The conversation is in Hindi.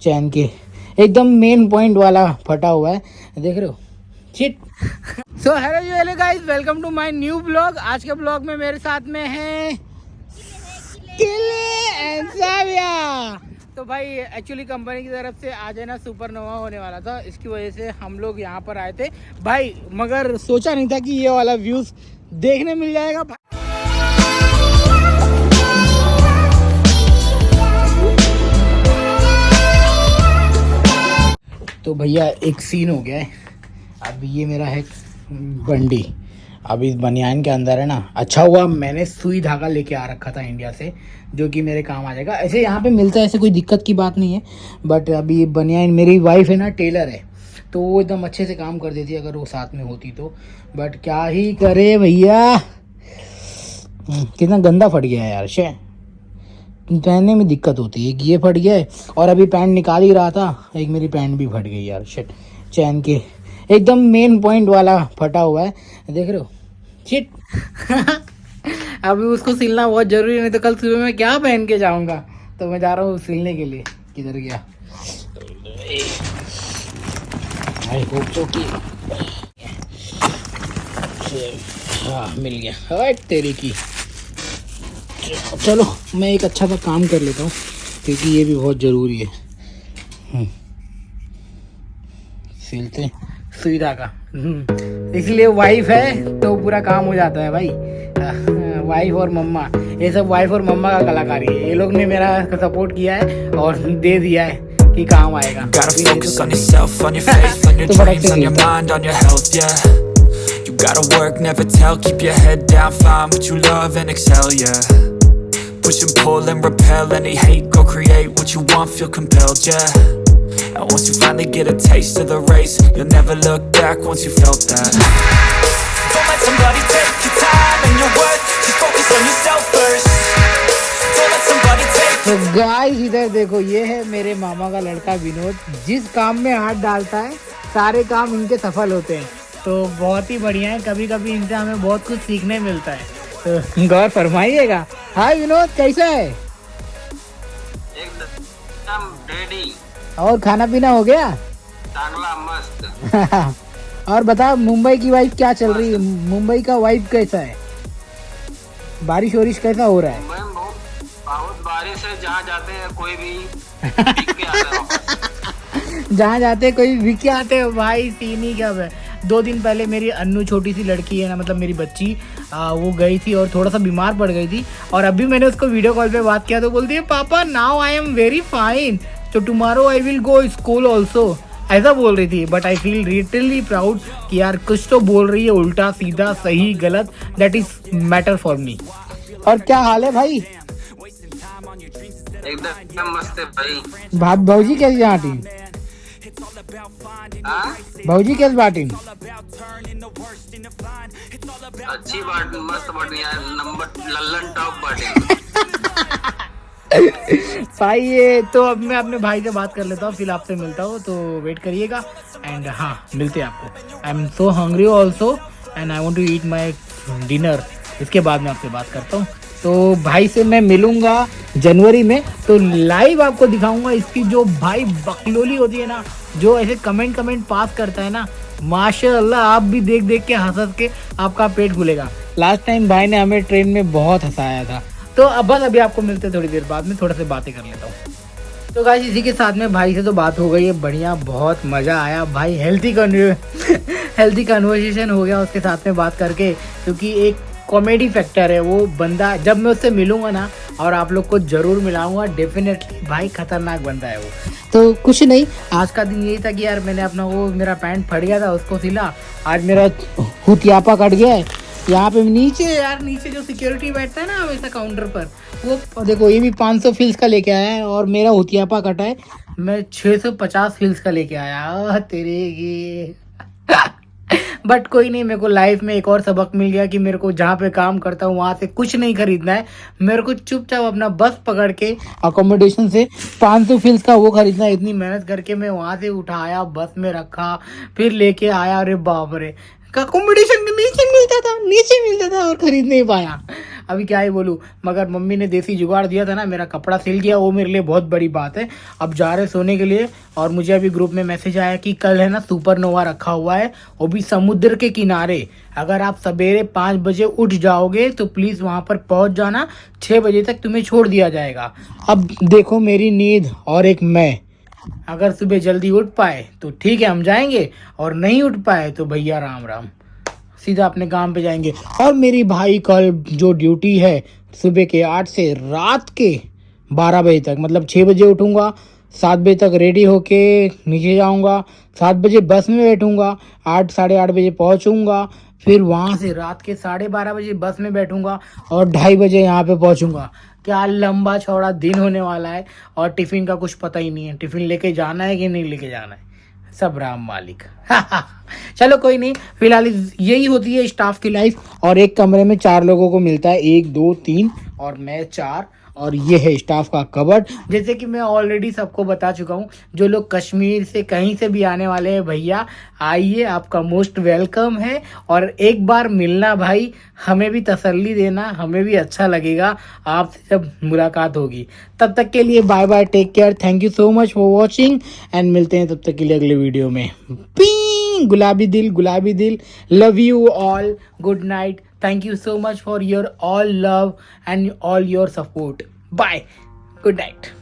चैन के एकदम मेन पॉइंट वाला फटा हुआ है, देख रहे हो। Shit. So hello guys, welcome to my new blog. आज के ब्लॉग में मेरे साथ में है किले एंड साविया। तो भाई एक्चुअली कंपनी की तरफ से आज है ना सुपरनोवा होने वाला था, इसकी वजह से हम लोग यहाँ पर आए थे भाई, मगर सोचा नहीं था कि ये वाला व्यूज देखने मिल जाएगा। तो भैया एक सीन हो गया है। अब ये मेरा है बंडी, अभी इस बनियान के अंदर है ना। अच्छा हुआ मैंने सुई धागा लेके आ रखा था इंडिया से, जो कि मेरे काम आ जाएगा। ऐसे यहाँ पे मिलता है, ऐसे कोई दिक्कत की बात नहीं है। बट अभी ये बनियान, मेरी वाइफ है ना टेलर है, तो वो एकदम अच्छे से काम कर देती है अगर वो साथ में होती तो। बट क्या ही करे भैया, कितना गंदा फट गया है यार। शे पहनने में दिक्कत होती है कि ये फट गया है, और अभी पैंट निकाल ही रहा था, एक मेरी पैंट भी फट गई यार। शिट, चैन के एकदम मेन पॉइंट वाला फटा हुआ है, देख रहे हो। शिट। अभी उसको सिलना बहुत जरूरी है, नहीं तो कल सुबह मैं क्या पहन के जाऊंगा। तो मैं जा रहा हूँ सिलने के लिए। किधर गया? आई होप सो कि हाँ मिल गया। हाय तेरी की। चलो मैं एक अच्छा सा काम कर लेता हूँ, क्योंकि ये भी बहुत ज़रूरी है। सिलते सुविधा का, इसलिए वाइफ है तो पूरा काम हो जाता है भाई। वाइफ और मम्मा, ये सब वाइफ और मम्मा का कलाकारी है। ये लोग ने मेरा सपोर्ट किया है और दे दिया है कि काम आएगा। Gotta work, never tell, keep your head down, find what you love and excel, yeah. Push and pull and repel any hate, go create what you want, feel compelled, yeah. And once you finally get a taste of the race, you'll never look back once you felt that. Don't let somebody take your time and your worth, just focus on yourself first. Don't let somebody take तो गाइस इधर देखो, ये है मेरे मामा का लड़का विनोद। जिस काम में हाथ डालता है सारे काम इनके सफल होते हैं, तो बहुत ही बढ़िया है। कभी कभी इनसे हमें बहुत कुछ सीखने मिलता है, तो गौर फरमाइएगा। हाय विनोद, कैसा है? एकदम रेडी। और खाना पीना हो गया? चांगला मस्त। और बता, मुंबई की वाइफ क्या चल रही है? मुंबई का वाइफ कैसा है? बारिश वारिश कैसा हो रहा है? मुंबई में बहुत बारिश है। जहाँ जाते हैं कोई भी बिक के आता है वापस। जहाँ जाते कोई बिक के आते हो भाई। सीन ही क्या है। 2 दिन पहले मेरी अन्नू, छोटी सी लड़की है ना, मतलब मेरी बच्ची, वो गई थी और थोड़ा सा बीमार पड़ गई थी। और अभी मैंने उसको वीडियो कॉल पे बात किया तो बोलती है, पापा now I am very fine, तो tomorrow I will go school also, ऐसा बोल रही थी। But I feel really proud कि यार कुछ तो बोल रही है, उल्टा सीधा सही गलत, that is matter for me. और क्या हाल है भाई? एकदम मस्त है भाई। भाजी कैसी बाटी? हाँ? भाजी कैसी बाटी? अच्छी बात, मस्त बात यार। नंबर लल्लन टॉप बात। भाई ये तो अब मैं अपने भाई से बात कर लेता हूँ, फिर आपसे मिलता हूँ, तो वेट करिएगा। एंड हाँ, मिलते हैं आपको। I am so hungry also and I want to eat my dinner. इसके बाद मैं आपसे बात करता हूँ। तो भाई से मैं मिलूंगा जनवरी में, तो लाइव आपको दिखाऊंगा इसकी जो भाई बकलोली होती है ना, जो ऐसे कमेंट पास करता है ना, माशाल्लाह आप भी देख देख के हंस के आपका पेट फूलेगा। लास्ट टाइम भाई ने हमें ट्रेन में बहुत हंसाया था। तो अब बस अभी आपको मिलते हैं थोड़ी देर बाद में, थोड़ा सा बातें कर लेता हूँ। तो गाइस इसी के साथ में भाई से तो बात हो गई है, बढ़िया, बहुत मज़ा आया भाई। हेल्थी कन्वर्सेशन हो गया उसके साथ में बात करके, क्योंकि एक कॉमेडी फैक्टर है वो बंदा। जब मैं उससे मिलूंगा ना, और आप लोग को ज़रूर मिलाऊंगा डेफिनेटली, भाई खतरनाक बंदा है वो। तो कुछ नहीं, आज का दिन यही था कि यार मैंने अपना वो, मेरा पैंट फट गया था उसको सिला। आज मेरा हुतियापा कट गया है यहाँ पे नीचे। यार नीचे जो सिक्योरिटी बैठता है ना हमेशा काउंटर पर, वो देखो ये भी 500 फिल्स का लेके आया है, और मेरा हुतियापा कटा है। मैं 650 फिल्स का लेके आया तेरे की। बट कोई नहीं, मेरे को लाइफ में एक और सबक मिल गया कि मेरे को जहाँ पे काम करता हूँ वहाँ से कुछ नहीं खरीदना है। मेरे को चुपचाप अपना बस पकड़ के अकोमोडेशन से 500 फिल्स का वो खरीदना है। इतनी मेहनत करके मैं वहाँ से उठाया, बस में रखा, फिर लेके आया। अरे बाप रे, का कंपटीशन के नीचे मिलता था और खरीद नहीं पाया। अभी क्या ही बोलूँ, मगर मम्मी ने देसी जुगाड़ दिया था ना, मेरा कपड़ा सिल गया, वो मेरे लिए बहुत बड़ी बात है। अब जा रहे सोने के लिए, और मुझे अभी ग्रुप में मैसेज आया कि कल है ना सुपरनोवा रखा हुआ है, वो भी समुद्र के किनारे। अगर आप सवेरे 5 बजे उठ जाओगे तो प्लीज़ वहाँ पर पहुँच जाना, 6 बजे तक तुम्हें छोड़ दिया जाएगा। अब देखो मेरी नींद और एक मैं, अगर सुबह जल्दी उठ पाए तो ठीक है हम जाएंगे, और नहीं उठ पाए तो भैया राम राम, सीधा अपने काम पे जाएंगे। और मेरी भाई कल जो ड्यूटी है सुबह के 8 से रात के 12 बजे तक, मतलब 6 बजे उठूँगा, 7 बजे तक रेडी होके नीचे जाऊँगा, 7 बजे बस में बैठूँगा, 8 साढ़े 8 बजे पहुँचूँगा, फिर वहाँ से रात के 12:30 बजे बस में बैठूँगा और 2:30 बजे यहाँ पे पहुँचूँगा। क्या लंबा चौड़ा दिन होने वाला है, और टिफ़िन का कुछ पता ही नहीं है, टिफ़िन लेके जाना है कि नहीं लेके जाना है, सब राम मालिक। चलो कोई नहीं, फिलहाल यही होती है स्टाफ की लाइफ। और एक कमरे में 4 लोगों को मिलता है, 1 2 3 और मैं 4, और ये है स्टाफ का कबर्ड। जैसे कि मैं ऑलरेडी सबको बता चुका हूँ, जो लोग कश्मीर से कहीं से भी आने वाले हैं भैया आइए, आपका मोस्ट वेलकम है। और एक बार मिलना भाई, हमें भी तसल्ली देना, हमें भी अच्छा लगेगा आपसे जब मुलाकात होगी। तब तक के लिए bye bye, take care, thank you so much for watching, and मिलते हैं तब तक के लिए अगले वीडियो में। गुलाबी दिल, love you all, good night, thank you so much for your all love and all your support. Bye, good night.